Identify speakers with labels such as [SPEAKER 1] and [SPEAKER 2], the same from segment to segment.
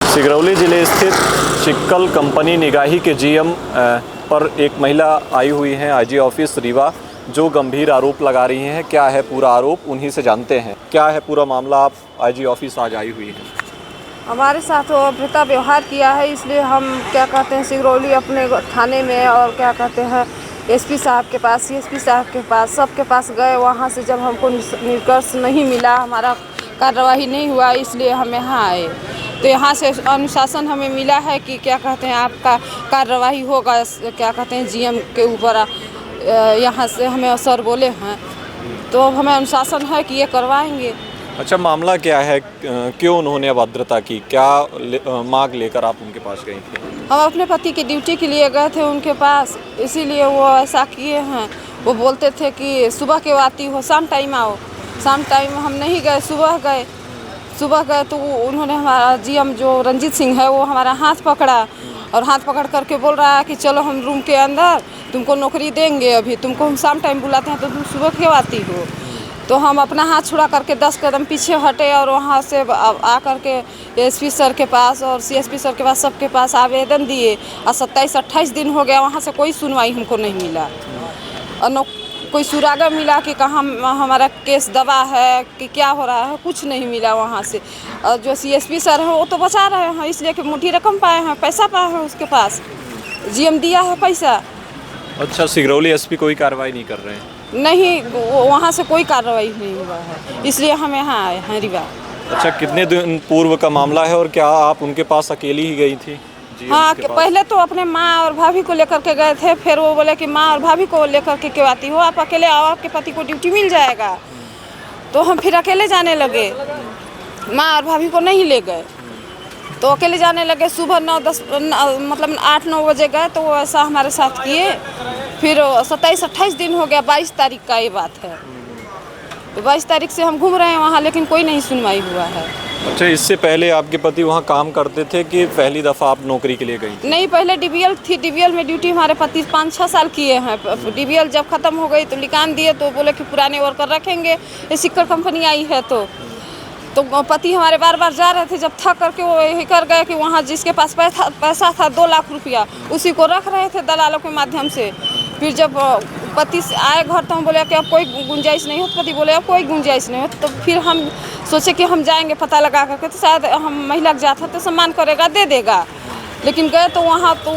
[SPEAKER 1] सिगरौली जिले स्थित शिक्कल कंपनी निगाही के जीएम पर एक महिला आई हुई हैं आईजी ऑफिस रीवा, जो गंभीर आरोप लगा रही हैं। क्या है पूरा आरोप, उन्हीं से जानते हैं। क्या है पूरा मामला, आप आईजी ऑफिस आज आई हुई हैं?
[SPEAKER 2] हमारे साथ वो अभद्रता व्यवहार किया है, इसलिए हम क्या कहते हैं सिगरौली अपने थाने में और क्या कहते हैं एसपी साहब के पास, सीएसपी साहब के पास, सबके पास गए। वहाँ से जब हमको निष्कर्ष नहीं मिला, हमारा कार्रवाई नहीं हुआ, इसलिए हम यहाँ आए। तो यहाँ से अनुशासन हमें मिला है कि क्या कहते हैं आपका कार्रवाई होगा, क्या कहते हैं जीएम के ऊपर। यहाँ से हमें सर बोले हैं, तो हमें अनुशासन है कि ये करवाएंगे।
[SPEAKER 1] अच्छा, मामला क्या है, क्यों उन्होंने अभद्रता की, क्या मांग लेकर आप उनके पास गई थी?
[SPEAKER 2] हम अपने पति की ड्यूटी के लिए गए थे उनके पास, इसीलिए वो ऐसा किए हैं। वो बोलते थे कि सुबह क्यों आती हो, शाम टाइम आओ। शाम टाइम हम नहीं गए, सुबह गए तो उन्होंने हमारा जीएम जो रंजीत सिंह है वो हमारा हाथ पकड़ा और हाथ पकड़ करके बोल रहा है कि चलो हम रूम के अंदर तुमको नौकरी देंगे, अभी तुमको हम शाम टाइम बुलाते हैं तो तुम सुबह क्यों आती हो। तो हम अपना हाथ छुड़ा करके 10 कदम पीछे हटे और वहाँ से आ करके एसपी सर के पास और सीएसपी सर के पास, सबके पास आवेदन दिए। और 27-28 दिन हो गया, वहाँ से कोई सुनवाई हमको नहीं मिला और कोई सुरागा मिला कि कहाँ हमारा केस दबा है कि क्या हो रहा है, कुछ नहीं मिला वहाँ से। और जो सीएसपी सर हैं वो तो बचा रहे हैं, इसलिए कि मुट्ठी रकम पाए हैं, पैसा पाए हैं उसके पास, जीएम दिया है पैसा।
[SPEAKER 1] अच्छा, सिगरौली एसपी कोई कार्रवाई नहीं कर रहे हैं?
[SPEAKER 2] नहीं, वहाँ से कोई कार्रवाई नहीं हुआ है, इसलिए हम यहाँ आए हैं रीवा।
[SPEAKER 1] अच्छा, कितने दिन पूर्व का मामला है और क्या आप उनके पास अकेली ही गई थी?
[SPEAKER 2] हाँ, पहले तो अपने माँ और भाभी को लेकर के गए थे, फिर वो बोले कि माँ और भाभी को लेकर के क्यों आती हो, आप अकेले आओ, आपके पति को ड्यूटी मिल जाएगा। तो हम फिर अकेले जाने लगे, माँ और भाभी को नहीं ले गए, तो अकेले जाने लगे। सुबह 9-10 मतलब 8-9 बजे गए, तो वो ऐसा हमारे साथ किए। फिर 27-28 दिन हो गया, 22 तारीख का ये बात है। तो 22 तारीख से हम घूम रहे हैं वहाँ, लेकिन कोई नहीं सुनवाई हुआ है।
[SPEAKER 1] अच्छा, इससे पहले आपके पति वहाँ काम करते थे कि पहली दफ़ा आप नौकरी के लिए गई थी?
[SPEAKER 2] नहीं, पहले डीबीएल थी, डीबीएल में ड्यूटी हमारे पति 5-6 साल किए हैं। डीबीएल जब ख़त्म हो गई तो लिखान दिए, तो बोले कि पुराने वर्कर रखेंगे, ये सिक्कर कंपनी आई है। तो पति हमारे बार बार जा रहे थे, जब थक करके वो यही कर गए कि वहाँ जिसके पास पैसा था 2 लाख रुपया, उसी को रख रहे थे दलालों के माध्यम से। फिर जब पति आए घर तो हम बोले कि अब कोई गुंजाइश नहीं हो, तो पति बोले अब कोई गुंजाइश नहीं हो। तो फिर हम सोचे कि हम जाएंगे पता लगा करके, तो शायद हम महिला जाता तो सम्मान करेगा, दे देगा। लेकिन गए तो वहाँ तो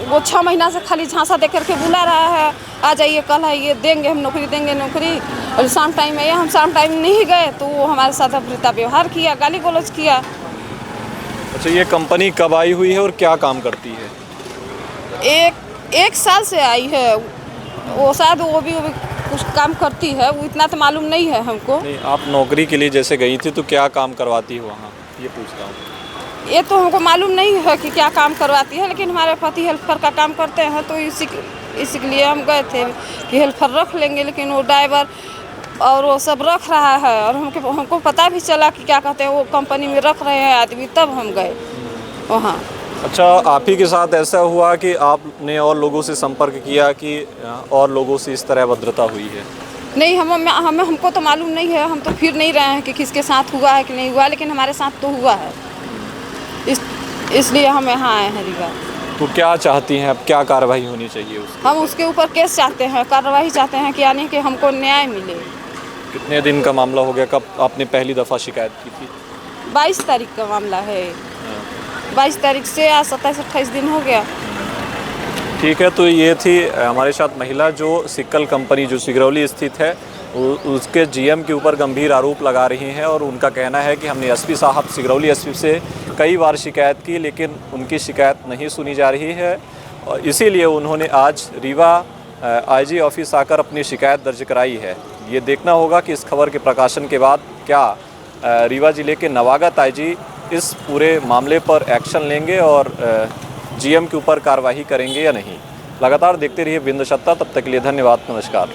[SPEAKER 2] वो 6 महीना से खाली झांसा दे करके बुला रहा है, आ जाइए कल आइए, देंगे हम नौकरी, देंगे नौकरी। और शाम टाइम में हम शाम टाइम नहीं गए तो वो हमारे साथ अभद्रता व्यवहार किया, गाली गलौज किया।
[SPEAKER 1] अच्छा, ये कंपनी कब आई हुई है और क्या काम करती है?
[SPEAKER 2] एक साल से आई है वो, शायद वो भी कुछ काम करती है, वो इतना तो मालूम नहीं है हमको।
[SPEAKER 1] नहीं, आप नौकरी के लिए जैसे गई थी तो क्या काम करवाती हो वहाँ, ये पूछता हूँ।
[SPEAKER 2] ये तो हमको मालूम नहीं है कि क्या काम करवाती है, लेकिन हमारे पति हेल्पर का काम करते हैं, तो इसी के लिए हम गए थे कि हेल्पर रख लेंगे। लेकिन वो ड्राइवर और वो सब रख रहा है, और हमको पता भी चला कि क्या कहते हैं वो कंपनी में रख रहे हैं आदमी, तब हम गए वहाँ।
[SPEAKER 1] अच्छा, आप ही के साथ ऐसा हुआ कि आपने और लोगों से संपर्क किया कि और लोगों से इस तरह अभद्रता हुई है?
[SPEAKER 2] नहीं, हमको तो मालूम नहीं है, हम तो फिर नहीं रहे हैं कि किसके साथ हुआ है कि नहीं हुआ, लेकिन हमारे साथ तो हुआ है, इसलिए हम यहाँ आए हैं रीवा।
[SPEAKER 1] तो क्या चाहती हैं, अब क्या कार्रवाई होनी चाहिए उसकी?
[SPEAKER 2] हम उसके ऊपर केस चाहते हैं, कार्रवाई चाहते हैं कि यानी कि हमको न्याय मिले।
[SPEAKER 1] कितने दिन का मामला हो गया, कब आपने पहली दफ़ा शिकायत की थी?
[SPEAKER 2] 22 तारीख का मामला है, 22 तारीख से आज 27-28 दिन हो गया।
[SPEAKER 1] ठीक है, तो ये थी हमारे साथ महिला जो सिक्कल कंपनी जो सिगरौली स्थित है उसके जीएम के ऊपर गंभीर आरोप लगा रही हैं, और उनका कहना है कि हमने एसपी साहब, सिगरौली एसपी से कई बार शिकायत की, लेकिन उनकी शिकायत नहीं सुनी जा रही है, और इसीलिए उन्होंने आज रीवा आईजी ऑफिस आकर अपनी शिकायत दर्ज कराई है। ये देखना होगा कि इस खबर के प्रकाशन के बाद क्या रीवा ज़िले के नवागत आईजी इस पूरे मामले पर एक्शन लेंगे और जीएम के ऊपर कार्रवाई करेंगे या नहीं। लगातार देखते रहिए बिंदु सत्ता, तब तक के लिए धन्यवाद, नमस्कार।